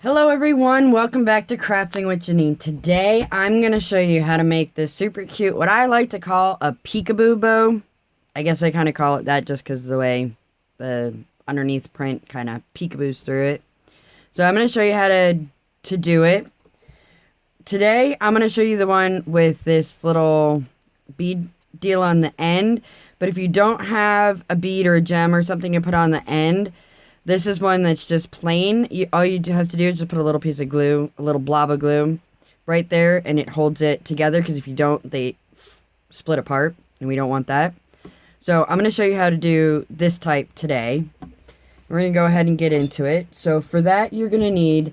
Hello everyone, welcome back to Crafting with Jeanine. Today I'm going to show you how to make this super cute, what I like to call a peekaboo bow. I guess I kind of call it that just because of the way the underneath print kind of peekaboos through it. So I'm going to show you how to do it. Today I'm going to show you the one with this little bead deal on the end. But if you don't have a bead or a gem or something to put on the end, this is one that's just plain. All you have to do is just put a little piece of glue, a little blob of glue right there, and it holds it together, because if you don't, they split apart, and we don't want that. So I'm going to show you how to do this type today. We're going to go ahead and get into it. So for that, you're going to need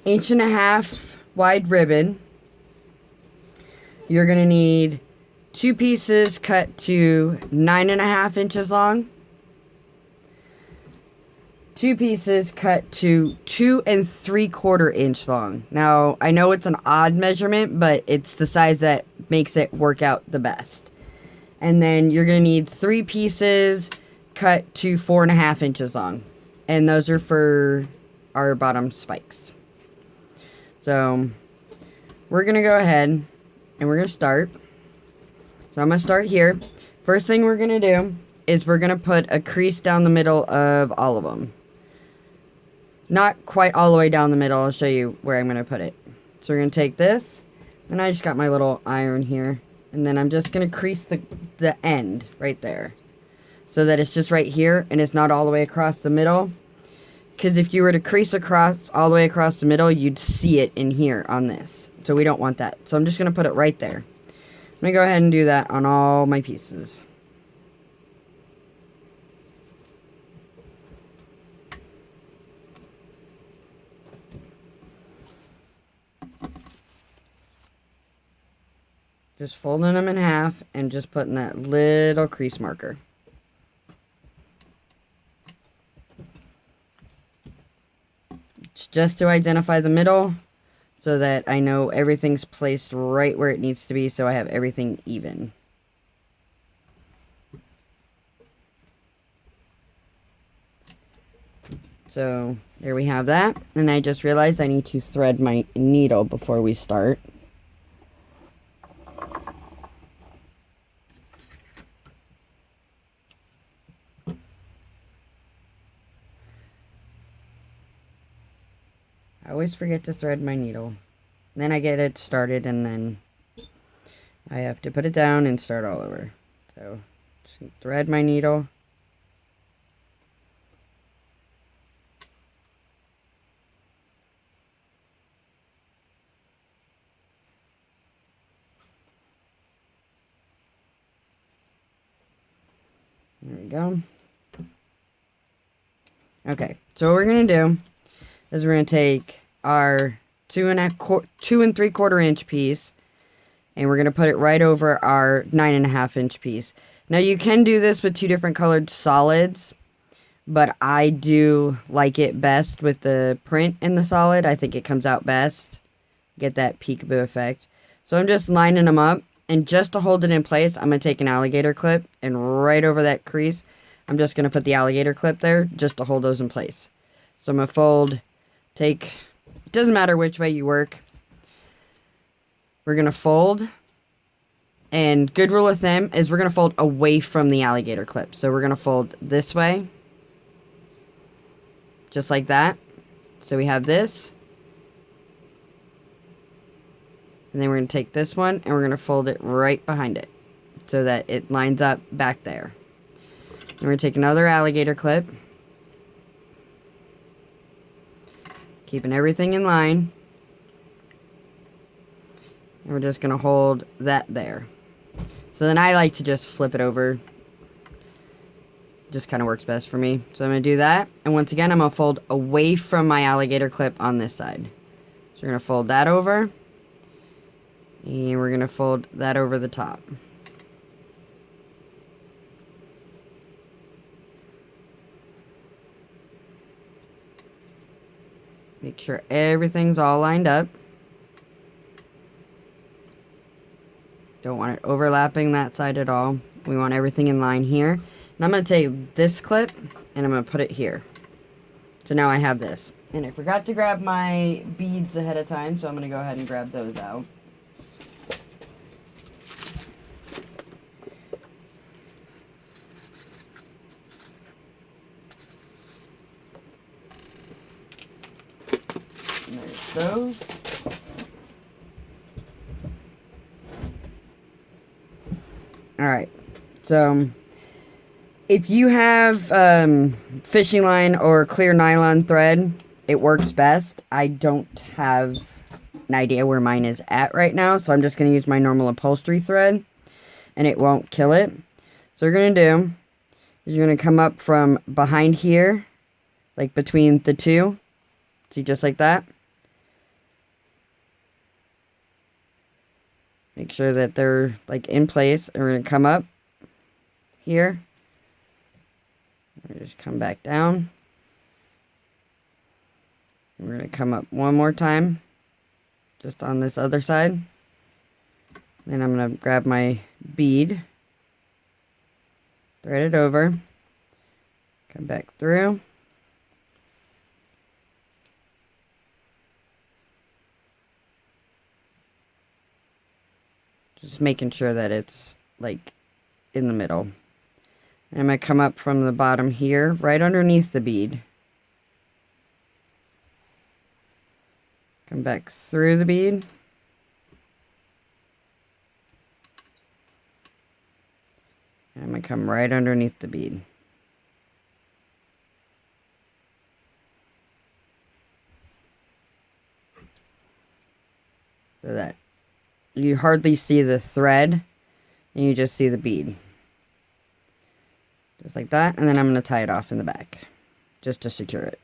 1.5 inch wide ribbon. You're going to need 2 pieces cut to 9.5 inches long. 2 pieces cut to 2 3/4 inch long. Now, I know it's an odd measurement, but it's the size that makes it work out the best. And then you're going to need 3 pieces cut to 4.5 inches long. And those are for our bottom spikes. So, we're going to go ahead and we're going to start. So, I'm going to start here. First thing we're going to do is we're going to put a crease down the middle of all of them. Not quite all the way down the middle. I'll show you where I'm going to put it. So we're going to take this, and I just got my little iron here, and then I'm just going to crease the end right there, so that it's just right here, and it's not all the way across the middle. Because if you were to crease across all the way across the middle, you'd see it in here on this. So we don't want that. So I'm just going to put it right there. I'm going to go ahead and do that on all my pieces. Just folding them in half and just putting that little crease marker. It's just to identify the middle so that I know everything's placed right where it needs to be, so I have everything even. So there we have that. And I just realized I need to thread my needle before we start. I always forget to thread my needle. Then I get it started, and then I have to put it down and start all over. So, just thread my needle. There we go. Okay, so what we're going to do is we're going to take our 2 3/4 inch piece, and we're going to put it right over our 9.5 inch piece. Now you can do this with 2 different colored solids, but I do like it best with the print in the solid. I think it comes out best. Get that peekaboo effect. So I'm just lining them up, and just to hold it in place, I'm going to take an alligator clip, and right over that crease, I'm just going to put the alligator clip there just to hold those in place. So I'm going to fold. It doesn't matter which way you work. We're going to fold. And good rule of thumb is we're going to fold away from the alligator clip. So we're going to fold this way. Just like that. So we have this. And then we're going to take this one and we're going to fold it right behind it, so that it lines up back there. And we're going to take another alligator clip. Keeping everything in line. And we're just going to hold that there. So then I like to just flip it over. Just kind of works best for me. So I'm going to do that. And once again, I'm going to fold away from my alligator clip on this side. So we're going to fold that over. And we're going to fold that over the top. Make sure everything's all lined up. Don't want it overlapping that side at all. We want everything in line here. And I'm going to take this clip and I'm going to put it here. So now I have this. And I forgot to grab my beads ahead of time, so I'm going to go ahead and grab those out. And there's those. Alright, so if you have fishing line or clear nylon thread, it works best. I don't have an idea where mine is at right now, so I'm just going to use my normal upholstery thread, and it won't kill it. So what you're going to do is you're going to come up from behind here, like between the two. See, just like that. Make sure that they're like in place, and we're going to come up here. Just come back down. We're going to come up one more time, just on this other side. Then I'm going to grab my bead, thread it over, come back through. Just making sure that it's like in the middle. And I'm going to come up from the bottom here, right underneath the bead. Come back through the bead. And I'm going to come right underneath the bead. So that you hardly see the thread, and you just see the bead. Just like that, and then I'm going to tie it off in the back, just to secure it.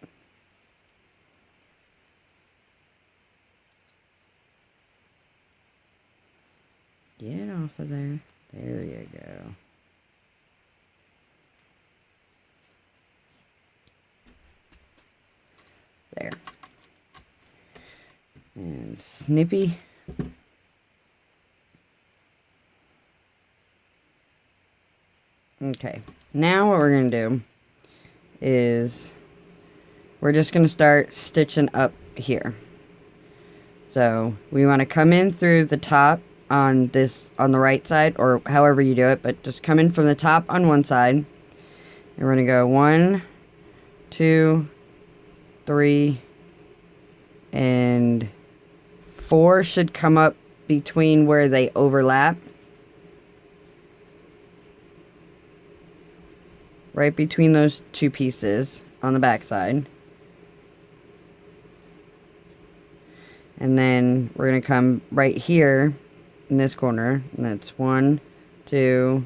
Get off of there. There you go. There. And snippy. Okay, now what we're going to do is we're just going to start stitching up here. So we want to come in through the top on the right side, or however you do it, but just come in from the top on one side. And we're going to go 1, 2, 3, and 4 should come up between where they overlap. Right between those two pieces on the back side. And then we're going to come right here in this corner. And that's 1, 2,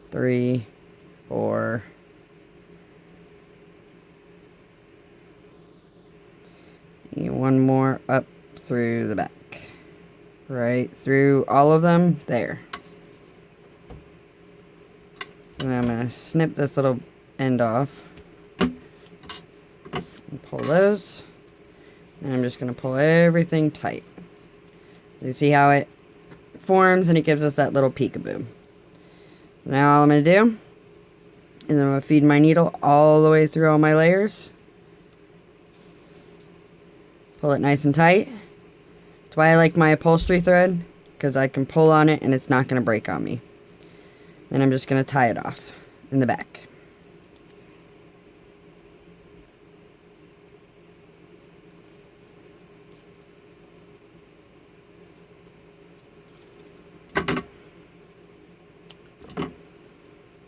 3, 4. And one more up through the back. Right through all of them. There. And I'm going to snip this little end off and pull those. And I'm just going to pull everything tight. You see how it forms, and it gives us that little peekaboo. Now all I'm going to do is I'm going to feed my needle all the way through all my layers. Pull it nice and tight. That's why I like my upholstery thread, because I can pull on it and it's not going to break on me. Then I'm just going to tie it off in the back.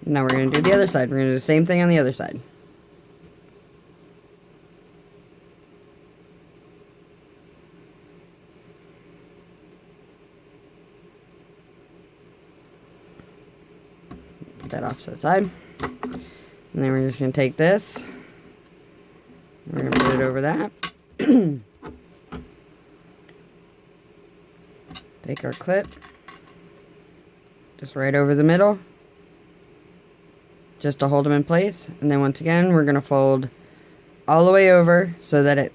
Now we're going to do the other side. We're going to do the same thing on the other side. That off to the side, and then we're just going to take this, we're going to put it over that. Take our clip just right over the middle, just to hold them in place, and then once again we're going to fold all the way over so that it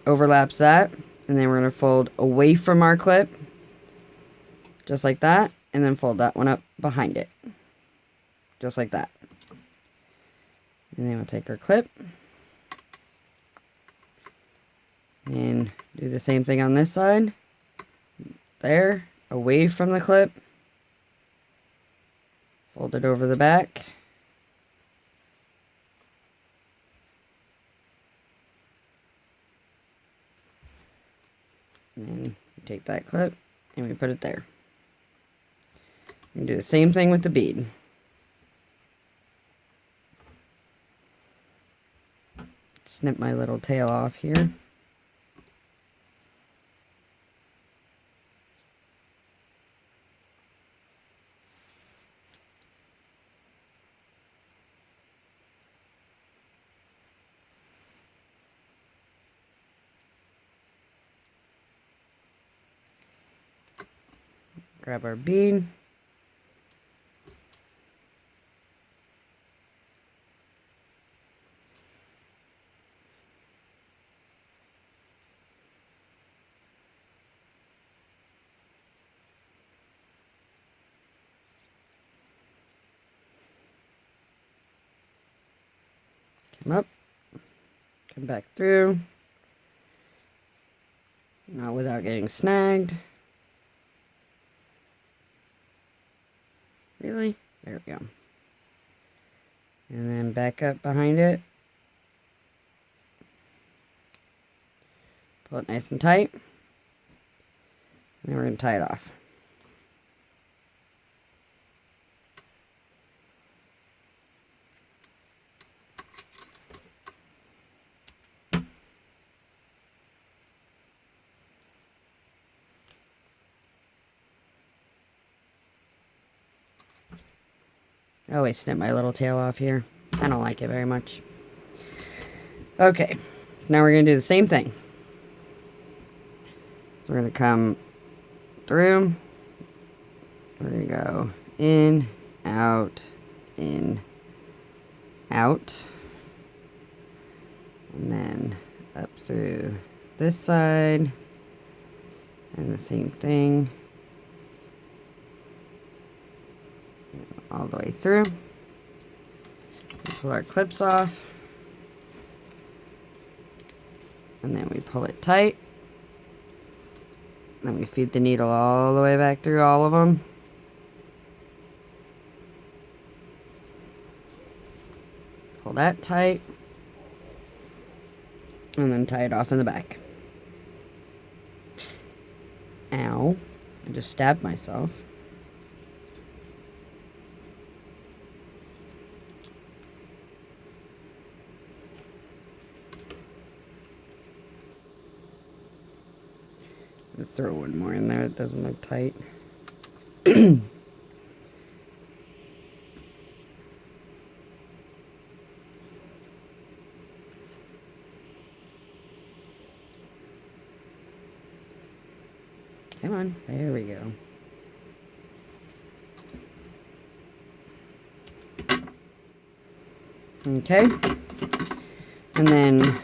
overlaps that, and then we're going to fold away from our clip just like that, and then fold that one up behind it. Just like that. And then we'll take our clip, And do the same thing on this side. There, away from the clip. Fold it over the back. And then you take that clip and we put it there. And do the same thing with the bead. Snip my little tail off here. Grab our bead. Come up, come back through, not without getting snagged. Really? There we go. And then back up behind it. Pull it nice and tight. And then we're going to tie it off. I always snip my little tail off here. I don't like it very much. Okay, now we're going to do the same thing. So we're going to come through. We're going to go in, out, and then up through this side. And the same thing. All the way through. Pull our clips off. And then we pull it tight. Then we feed the needle all the way back through all of them. Pull that tight. And then tie it off in the back. Ow. I just stabbed myself. Let's throw one more in there. It doesn't look tight. Come on. There we go. Okay. And then,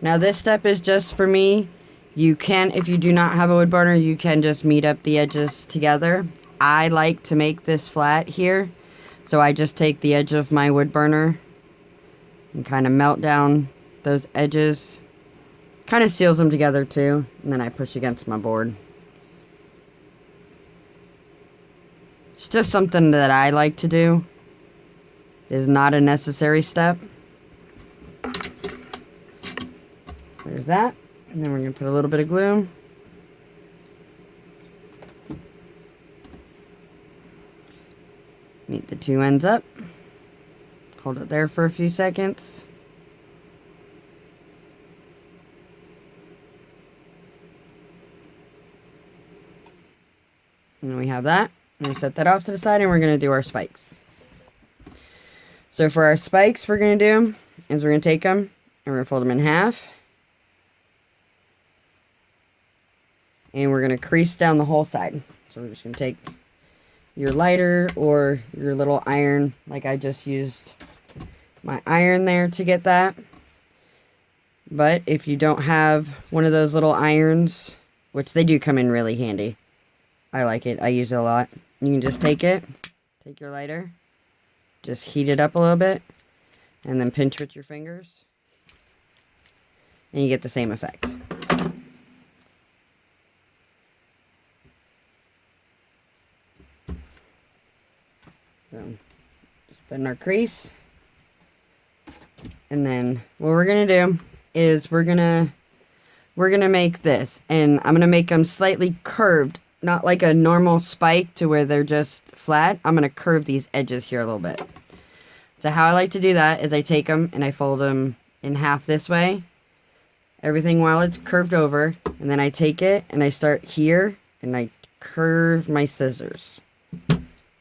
now this step is just for me. You can, if you do not have a wood burner, you can just meet up the edges together. I like to make this flat here. So I just take the edge of my wood burner and kind of melt down those edges. Kind of seals them together too. And then I push against my board. It's just something that I like to do. It is not a necessary step. There's that. And then we're going to put a little bit of glue. Meet the two ends up. Hold it there for a few seconds. And we have that. And we set that off to the side and we're going to do our spikes. So for our spikes, we're going to do is we're going to take them and we're going to fold them in half. And we're going to crease down the whole side. So we're just going to take your lighter or your little iron. Like I just used my iron there to get that. But if you don't have one of those little irons, which they do come in really handy. I like it. I use it a lot. You can just take it. Take your lighter. Just heat it up a little bit. And then pinch with your fingers. And you get the same effect. Put in our crease. And then what we're going to do is we're going to make this. And I'm going to make them slightly curved. Not like a normal spike to where they're just flat. I'm going to curve these edges here a little bit. So how I like to do that is I take them and I fold them in half this way. Everything while it's curved over. And then I take it and I start here and I curve my scissors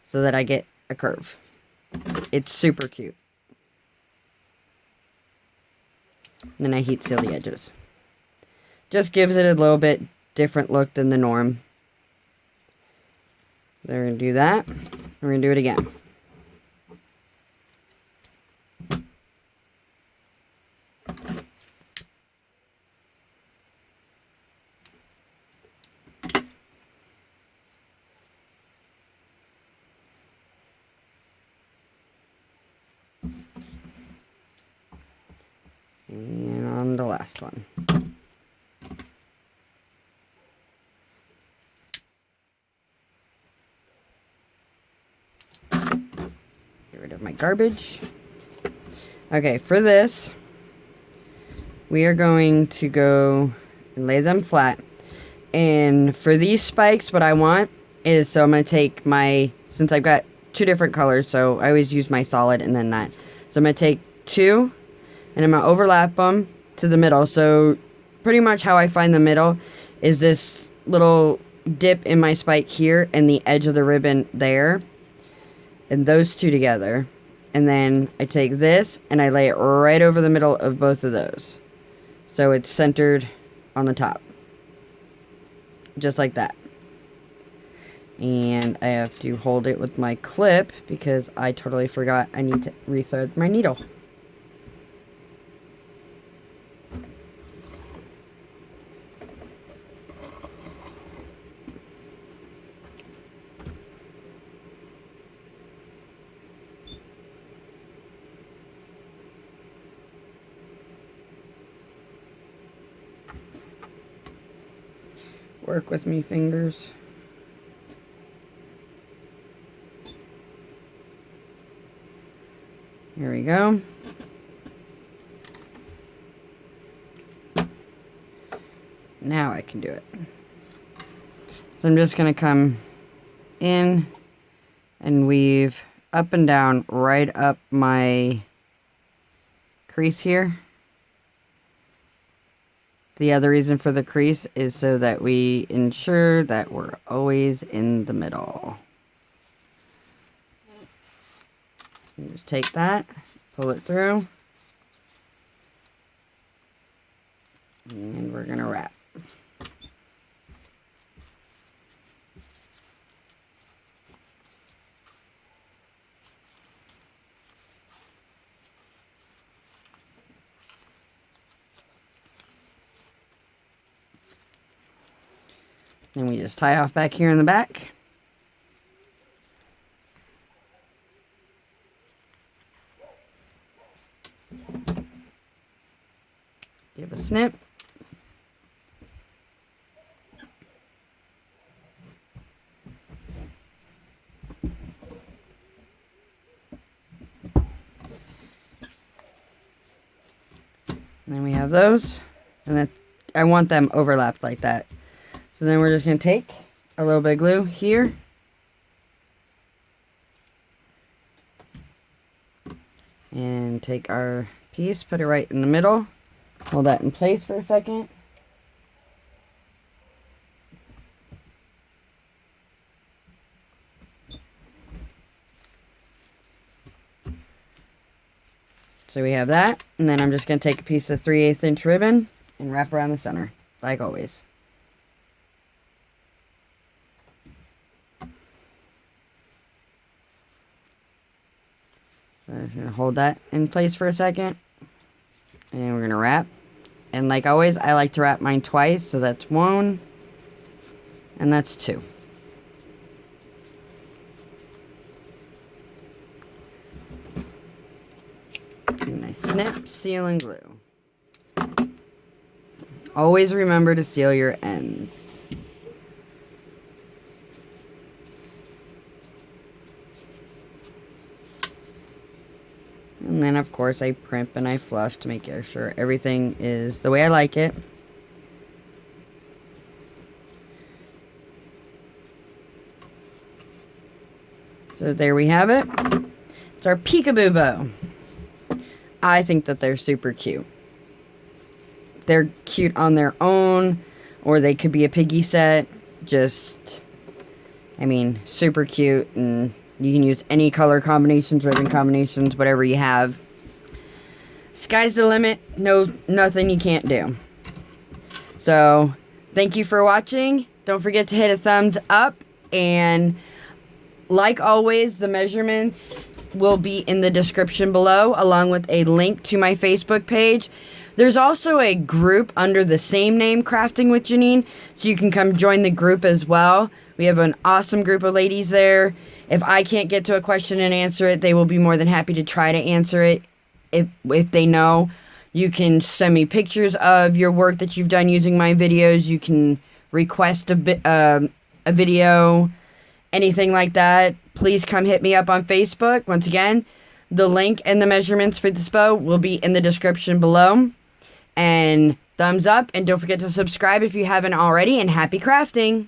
so that I get a curve. It's super cute. And then I heat seal the edges. Just gives it a little bit different look than the norm. So we're going to do that. We're going to do it again. And on the last one. Get rid of my garbage. Okay, for this, we are going to go and lay them flat. And for these spikes, what I want is, so I'm going to take my, since I've got two different colors, so I always use my solid and then that. So I'm going to take two, and I'm going to overlap them to the middle. So pretty much how I find the middle is this little dip in my spike here and the edge of the ribbon there. And those two together. And then I take this and I lay it right over the middle of both of those. So it's centered on the top. Just like that. And I have to hold it with my clip because I totally forgot I need to rethread my needle. Work with me, fingers. Here we go. Now I can do it. So I'm just going to come in and weave up and down right up my crease here. The other reason for the crease is so that we ensure that we're always in the middle. And just take that, pull it through, and we're going to wrap. Then we just tie off back here in the back. Give a snip. And then we have those. And then I want them overlapped like that. So then we're just going to take a little bit of glue here. And take our piece, put it right in the middle. Hold that in place for a second. So we have that. And then I'm just going to take a piece of 3/8 inch ribbon and wrap around the center, like always. So I'm just going to hold that in place for a second. And we're going to wrap. And like always, I like to wrap mine twice. So that's 1. And that's 2. And I snip, seal, and glue. Always remember to seal your ends. And then, of course, I primp and I fluff to make sure everything is the way I like it. So there we have it. It's our peekaboo bow. I think that they're super cute. They're cute on their own, or they could be a piggy set. Just, I mean, super cute, and you can use any color combinations, ribbon combinations, whatever you have. Sky's the limit. No, nothing you can't do. So, thank you for watching. Don't forget to hit a thumbs up, and like always, the measurements will be in the description below, along with a link to my Facebook page. There's also a group under the same name, Crafting with Jeanine, so you can come join the group as well. We have an awesome group of ladies there. If I can't get to a question and answer it, they will be more than happy to try to answer it if they know. You can send me pictures of your work that you've done using my videos. You can request a video, anything like that. Please come hit me up on Facebook. Once again, the link and the measurements for this bow will be in the description below. And thumbs up, and don't forget to subscribe if you haven't already, and happy crafting!